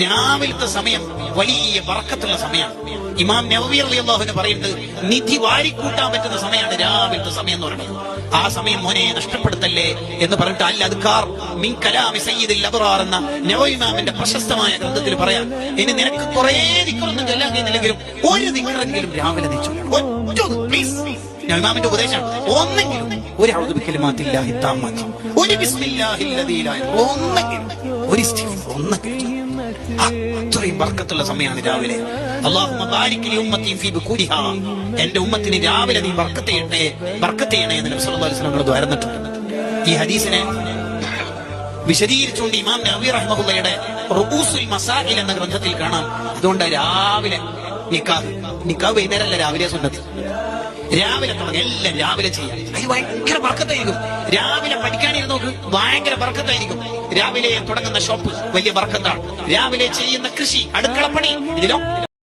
രാവിലത്തെ സമയം വലിയ ബറക്കത്തുള്ള സമയമാണ്. ഇമാം നവവി റളിയല്ലാഹു അൻഹു പറയുന്നത് നിധി വാരിക്കൂട്ടാൻ പറ്റുന്ന സമയമാണ് രാവിലത്തെ സമയം എന്ന് പറയുന്നത്. ആ സമയം മോനെ നഷ്ടപ്പെടുത്തല്ലേ എന്ന് പറഞ്ഞിട്ട് അൽ അദ്കാർ മിൻ കലാമി സയ്യിദുൽ അബ്റാർ എന്ന നവവി ഇമാമിന്റെ പ്രശസ്തമായ ഗ്രന്ഥത്തിൽ പറയാം, ഇനി നിനക്ക് കുറെ ദിക്റൊന്നും ചൊല്ലാൻ കഴിയുന്നില്ലെങ്കിലും ഒരു ദിക്റെങ്കിലും രാവിലെ നീ ചൊല്ലണം. പ്ലീസ്, ഇമാമിന്റെ ഉപദേശമാണ്. ഒന്നെങ്കിലും ഒരു അഊദു ബികലിമാത്തില്ലാഹി തആമ്മാത്തി, ഒരു ബിസ്മില്ലാഹിൽ ലദീ ലാ ഇലാഹ, ഒന്നെങ്കിലും ഒരു ഇസ്തിഗ്ഫാർ, ഒന്നെങ്കിലും. അത്രയും ബർക്കത്തുള്ള സമയമാണ് രാവിലെ. അല്ലാഹുമ്മ ബാരിക് ലി ഉമ്മത്തി ഫീ ബുകൂരിഹാ, എന്റെ ഉമ്മത്തിന് രാവിലെ നീ ബർക്കത്ത് ചെയ്യണേ എന്ന് നബി സല്ലല്ലാഹു അലൈഹി വസല്ലം പറഞ്ഞിട്ടുണ്ട്. ഈ ഹദീസിനെ വിശദീകരിച്ചുകൊണ്ട് ഇമാം നവവി റഹ്മത്തുള്ളാഹിയുടെ റുഊസുൽ മസാഇൽ എന്ന ഗ്രന്ഥത്തിൽ കാണാം. അതുകൊണ്ട് രാവിലെ നിക്കാഹ് വൈകുന്നേരമല്ല, രാവിലെ സുന്നത്ത്. രാവിലെ തുടങ്ങി എല്ലാം രാവിലെ ചെയ്യാം. അത് ഭയങ്കര ബർക്കത്തായിരിക്കും. രാവിലെ പഠിക്കാനിരുന്ന് നോക്ക്, ഭയങ്കര ബർക്കത്തായിരിക്കും. രാവിലെ തുടങ്ങുന്ന ഷോപ്പ് വലിയ ബർക്കത്താണ്. രാവിലെ ചെയ്യുന്ന കൃഷി, അടുക്കളപ്പണി, ഇതിലോ